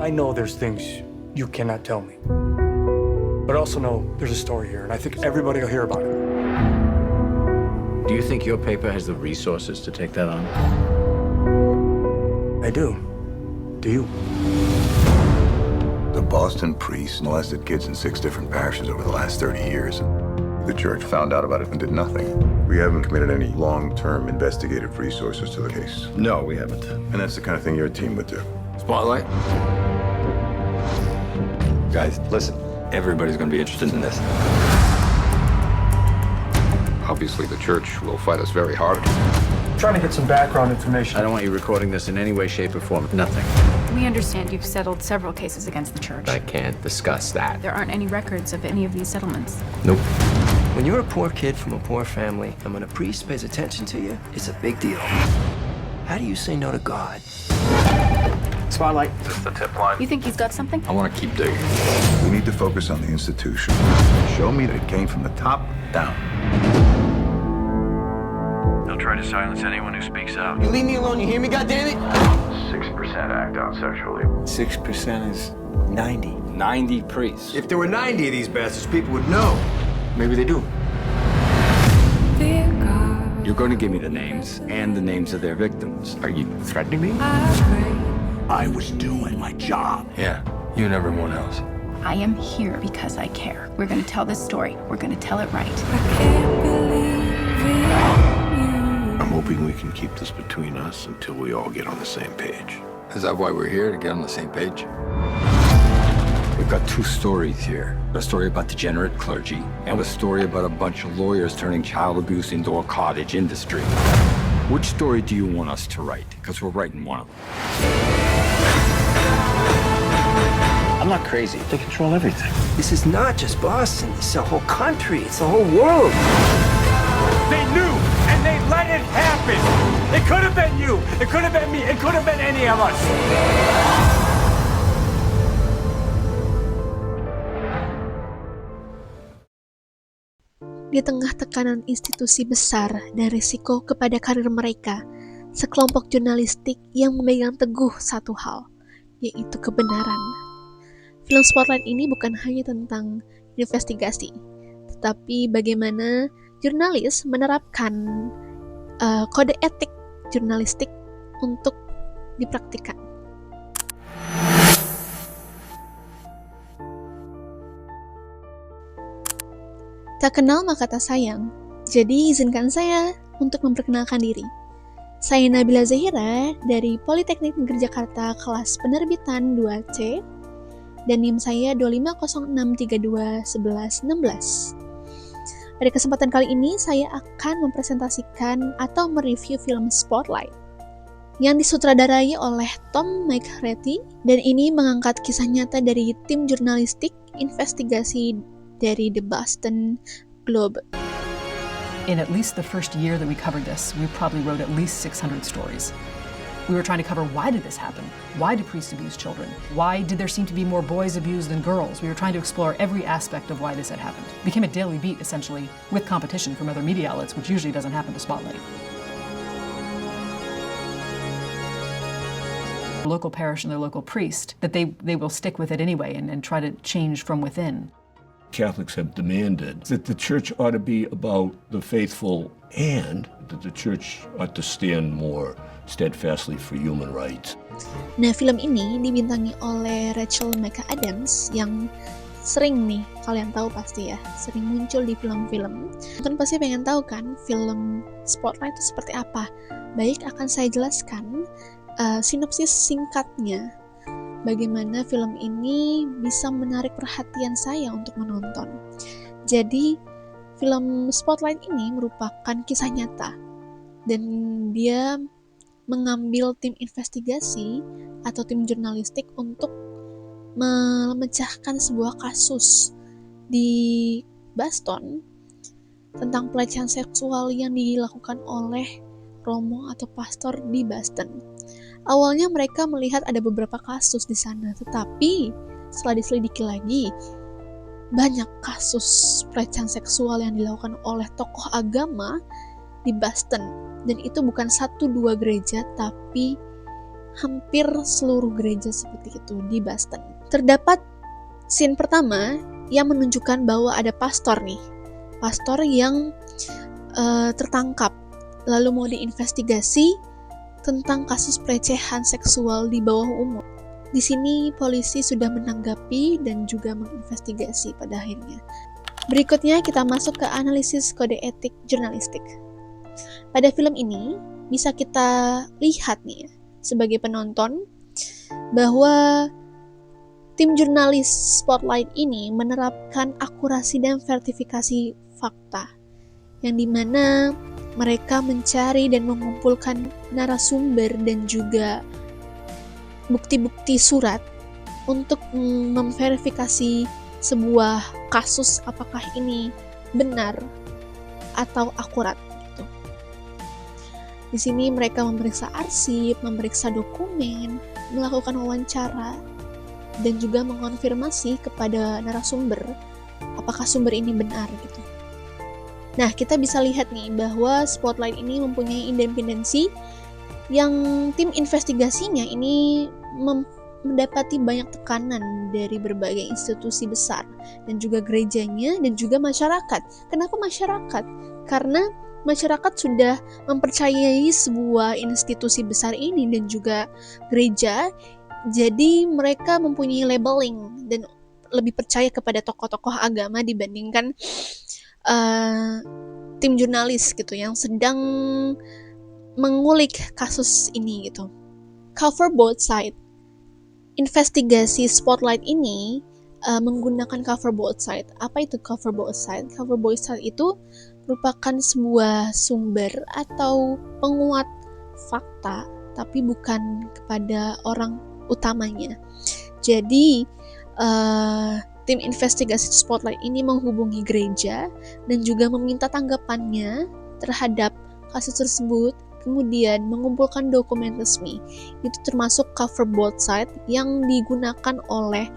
I know there's things you cannot tell me. But I also know there's a story here, and I think everybody will hear about it. Do you think your paper has the resources to take that on? I do. Do you? The Boston priest molested kids in 6 different parishes over the last 30 years. The church found out about it and did nothing. We haven't committed any long-term investigative resources to the case. No, we haven't. And that's the kind of thing your team would do. Spotlight? Guys, listen. Everybody's going to be interested in this. Obviously, the church will fight us very hard. I'm trying to get some background information. I don't want you recording this in any way, shape, or form. Nothing. We understand you've settled several cases against the church. I can't discuss that. There aren't any records of any of these settlements. Nope. When you're a poor kid from a poor family, and when a priest pays attention to you, it's a big deal. How do you say no to God? Spotlight. Is this the tip line? You think he's got something? I want to keep digging. We need to focus on the institution. Show me that it came from the top down. They'll try to silence anyone who speaks out. You leave me alone, you hear me, goddammit? 6% act out sexually. 6% is 90. 90 priests. If there were 90 of these bastards, people would know. Maybe they do. You're going to give me the names and the names of their victims. Are you threatening me? I was doing my job. Yeah, you and everyone else. I am here because I care. We're going to tell this story. We're going to tell it right. I'm hoping we can keep this between us until we all get on the same page. Is that why we're here, to get on the same page? We've got 2 stories here. A story about degenerate clergy, and a story about a bunch of lawyers turning child abuse into a cottage industry. Which story do you want us to write? Because we're writing one of them. I'm not crazy. They control everything. This is not just Boston, it's the whole country, it's the whole world. They knew, and they let it happen. It could have been you. It could have been me. It could have been any of us. Di tengah tekanan institusi besar dan risiko kepada karir mereka, sekelompok jurnalistik yang memegang teguh satu hal, yaitu kebenaran. Film Spotlight ini bukan hanya tentang investigasi, tetapi bagaimana jurnalis menerapkan kode etik jurnalistik untuk dipraktikkan. Tak kenal maka tak sayang, jadi izinkan saya untuk memperkenalkan diri. Saya Nabila Zahira dari Politeknik Negeri Jakarta kelas penerbitan 2C, dan NIM saya 2506321116. Pada kesempatan kali ini, saya akan mempresentasikan atau mereview film Spotlight yang disutradarai oleh Tom McCarthy, dan ini mengangkat kisah nyata dari tim jurnalistik investigasi dari The Boston Globe. In at least the first year that we covered this, we probably wrote at least 600 stories. We were trying to cover, why did this happen? Why do priests abuse children? Why did there seem to be more boys abused than girls? We were trying to explore every aspect of why this had happened. It became a daily beat, essentially, with competition from other media outlets, which usually doesn't happen to Spotlight. The local parish and their local priest, that they will stick with it anyway and try to change from within. Catholics have demanded that the church ought to be about the faithful and that the church ought to stand more steadfastly for human rights. Nah, film ini dibintangi oleh Rachel McAdams yang sering nih, kalian tahu pasti ya, sering muncul di film-film. Kalian pasti pengen tahu kan film Spotlight itu seperti apa? Baik, akan saya jelaskan sinopsis singkatnya. Bagaimana film ini bisa menarik perhatian saya untuk menonton. Jadi, film Spotlight ini merupakan kisah nyata, dan dia mengambil tim investigasi atau tim jurnalistik untuk memecahkan sebuah kasus di Boston tentang pelecehan seksual yang dilakukan oleh romo atau pastor di Boston. Awalnya mereka melihat ada beberapa kasus di sana, tetapi setelah diselidiki lagi, banyak kasus pelecehan seksual yang dilakukan oleh tokoh agama di Boston. Dan itu bukan 1-2 gereja, tapi hampir seluruh gereja seperti itu di Boston. Terdapat scene pertama yang menunjukkan bahwa ada pastor yang tertangkap lalu mau diinvestigasi tentang kasus pelecehan seksual di bawah umur. Di sini polisi sudah menanggapi dan juga menginvestigasi pada akhirnya. Berikutnya kita masuk ke analisis kode etik jurnalistik. Pada film ini bisa kita lihat nih ya, sebagai penonton bahwa tim jurnalis Spotlight ini menerapkan akurasi dan verifikasi fakta, yang dimana mereka mencari dan mengumpulkan narasumber dan juga bukti-bukti surat untuk memverifikasi sebuah kasus apakah ini benar atau akurat gitu. Di sini mereka memeriksa arsip, memeriksa dokumen, melakukan wawancara, dan juga mengonfirmasi kepada narasumber apakah sumber ini benar gitu. Nah, kita bisa lihat nih bahwa Spotlight ini mempunyai independensi yang tim investigasinya ini mendapati banyak tekanan dari berbagai institusi besar dan juga gerejanya dan juga masyarakat. Kenapa masyarakat? Karena masyarakat sudah mempercayai sebuah institusi besar ini dan juga gereja, jadi mereka mempunyai labeling dan lebih percaya kepada tokoh-tokoh agama dibandingkan tim jurnalis gitu yang sedang mengulik kasus ini gitu. Cover both side. Investigasi Spotlight ini menggunakan cover both side. Apa itu cover both side? Cover both side itu merupakan sebuah sumber atau penguat fakta, tapi bukan kepada orang utamanya. Jadi tim investigasi Spotlight ini menghubungi gereja dan juga meminta tanggapannya terhadap kasus tersebut, kemudian mengumpulkan dokumen resmi. Itu termasuk cover both side yang digunakan oleh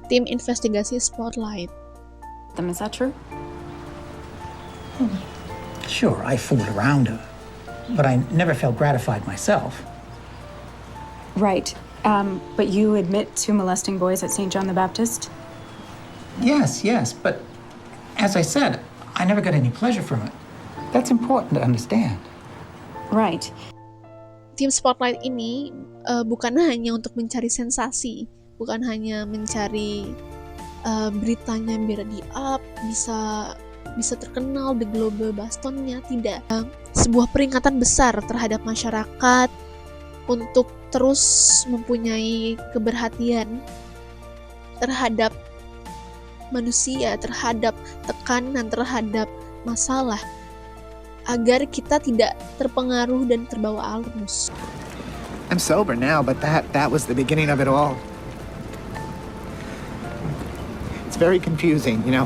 tim investigasi Spotlight. Is that true? Sure, I fooled around her, but I never felt gratified myself. Right. But you admit to molesting boys at St. John the Baptist? Yes, but as I said, I never got any pleasure from it. That's important to understand. Right. Tim Spotlight ini bukan hanya untuk mencari sensasi, bukan hanya mencari beritanya biar di-up, bisa terkenal di global Bostonnya, tidak. Sebuah peringatan besar terhadap masyarakat untuk terus mempunyai keberhatian terhadap manusia, terhadap tekanan, terhadap masalah, agar kita tidak terpengaruh dan terbawa arus. I'm sober now, but that was the beginning of it all. It's very confusing, you know,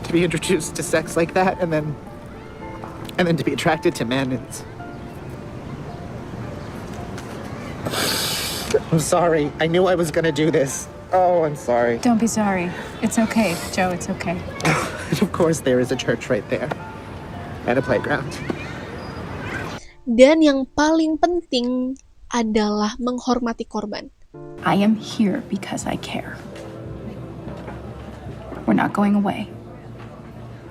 to be introduced to sex like that, and then to be attracted to men. I'm sorry. I knew I was gonna do this. Oh, I'm sorry. Don't be sorry. It's okay, Joe, it's okay. Of course, there is a church right there. And a playground. Dan yang paling penting adalah menghormati korban. I am here because I care. We're not going away.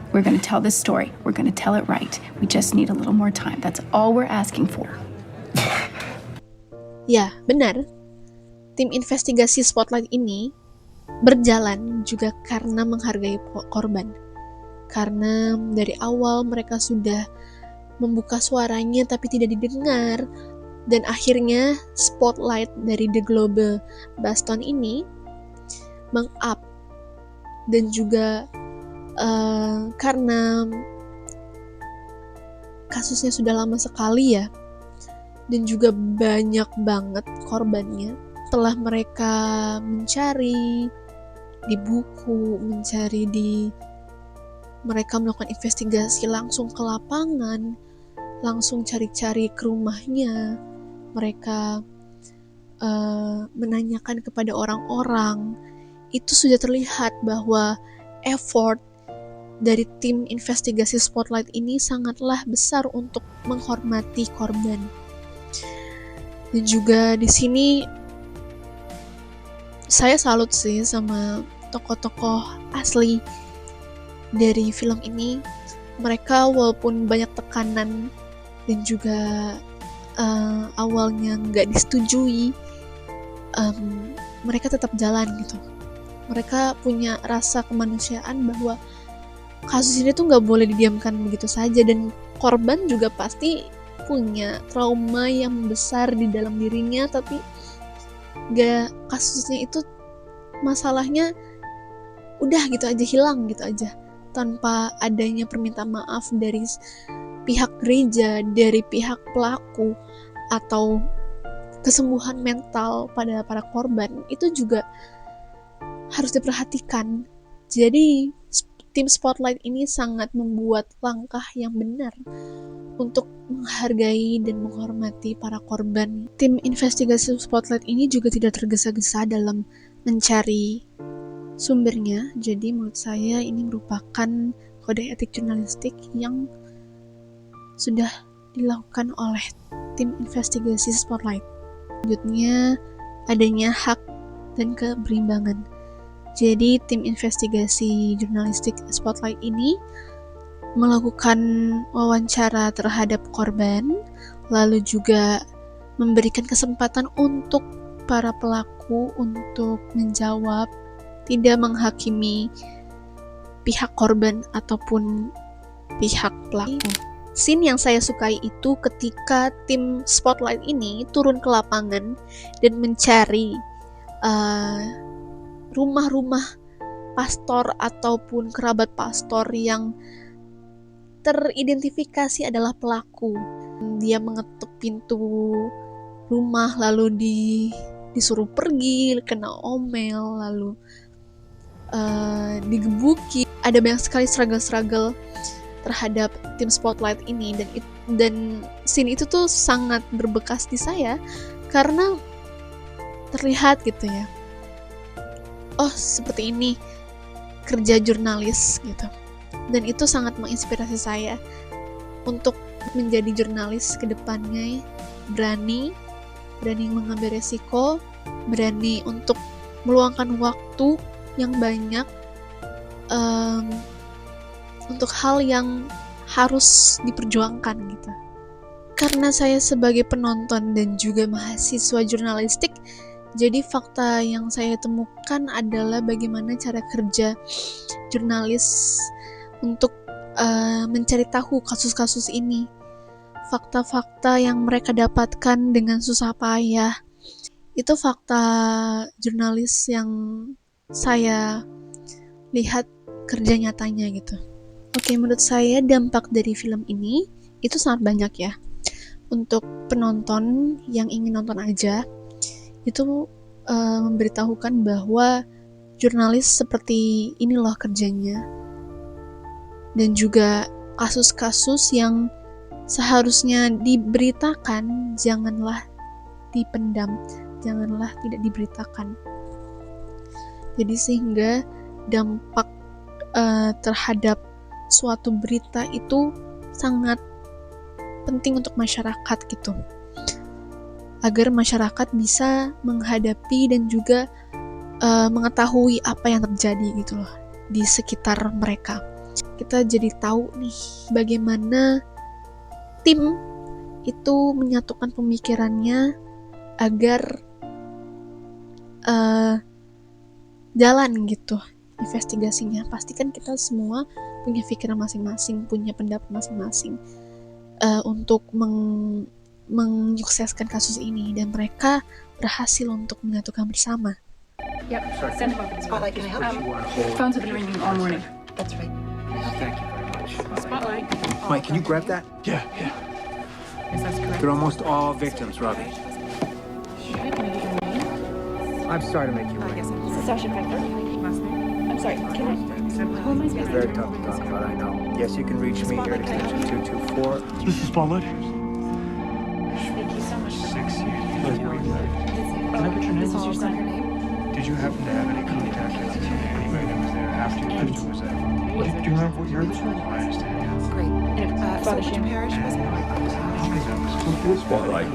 We're going to tell this story. We're going to tell it right. We just need a little more time. That's all we're asking for. Ya, benar. Tim investigasi Spotlight ini berjalan juga karena menghargai korban. Karena dari awal mereka sudah membuka suaranya tapi tidak didengar. Dan akhirnya Spotlight dari The Global Boston ini meng-up. Dan juga karena kasusnya sudah lama sekali ya, dan juga banyak banget korbannya, setelah mereka mencari di buku, mereka melakukan investigasi langsung ke lapangan, langsung cari-cari ke rumahnya, mereka menanyakan kepada orang-orang, itu sudah terlihat bahwa effort dari tim investigasi Spotlight ini sangatlah besar untuk menghormati korban. Dan juga di sini saya salut sih sama tokoh-tokoh asli dari film ini. Mereka walaupun banyak tekanan dan juga awalnya nggak disetujui, mereka tetap jalan gitu. Mereka punya rasa kemanusiaan bahwa kasus ini tuh nggak boleh didiamkan begitu saja, dan korban juga pasti punya trauma yang besar di dalam dirinya, tapi kasusnya itu masalahnya udah gitu aja, hilang gitu aja tanpa adanya permintaan maaf dari pihak gereja, dari pihak pelaku, atau kesembuhan mental pada para korban. Itu juga harus diperhatikan. Jadi tim Spotlight ini sangat membuat langkah yang benar untuk menghargai dan menghormati para korban. Tim investigasi Spotlight ini juga tidak tergesa-gesa dalam mencari sumbernya. Jadi menurut saya ini merupakan kode etik jurnalistik yang sudah dilakukan oleh tim investigasi Spotlight. Selanjutnya adanya hak dan keberimbangan. Jadi tim investigasi jurnalistik Spotlight ini melakukan wawancara terhadap korban, lalu juga memberikan kesempatan untuk para pelaku untuk menjawab, tidak menghakimi pihak korban ataupun pihak pelaku. Scene yang saya sukai itu ketika tim Spotlight ini turun ke lapangan dan mencari rumah-rumah pastor ataupun kerabat pastor yang teridentifikasi adalah pelaku. Dia mengetuk pintu rumah, lalu disuruh pergi, kena omel, lalu digebuki. Ada banyak sekali struggle terhadap tim Spotlight ini, dan scene itu tuh sangat berbekas di saya karena terlihat gitu ya, oh seperti ini kerja jurnalis gitu, dan itu sangat menginspirasi saya untuk menjadi jurnalis ke depannya. Berani mengambil resiko, berani untuk meluangkan waktu yang banyak untuk hal yang harus diperjuangkan gitu. Karena saya sebagai penonton dan juga mahasiswa jurnalistik, jadi fakta yang saya temukan adalah bagaimana cara kerja jurnalis untuk mencari tahu kasus-kasus ini. Fakta-fakta yang mereka dapatkan dengan susah payah, itu fakta jurnalis yang saya lihat kerja nyatanya gitu. Oke, menurut saya dampak dari film ini itu sangat banyak ya. Untuk penonton yang ingin nonton aja, itu memberitahukan bahwa jurnalis seperti ini loh kerjanya. Dan juga kasus-kasus yang seharusnya diberitakan, janganlah dipendam, janganlah tidak diberitakan. Jadi sehingga dampak terhadap suatu berita itu sangat penting untuk masyarakat gitu, agar masyarakat bisa menghadapi dan juga mengetahui apa yang terjadi gitu loh di sekitar mereka. Kita jadi tahu nih bagaimana tim itu menyatukan pemikirannya agar jalan gitu investigasinya. Pastikan kita semua punya pikiran masing-masing, punya pendapat masing-masing untuk menyukseskan kasus ini, dan mereka berhasil untuk menyatukan bersama. Yep, send him over. Spotlight, can I help you? Phones have been ringing all morning. That's right. Thank you very much. Spotlight. Mike, can you grab that? Yeah. Yes, that's correct. They're almost all victims, Robbie. I'm sorry to make you wait. Sasha Piper. Last name? I'm sorry, can I? Who am I It's speaking very to? tough to talk about, I know. Yes, you can reach me here at extension 224. This is Spotlight. Thank you so much. 6 years. Can I put your name? This is your son. Did you happen to have any contact with anybody that was there after you left, or was that? Do you remember what year this was? I understand. Great. Father So which Shane. parish was it? Spotlight.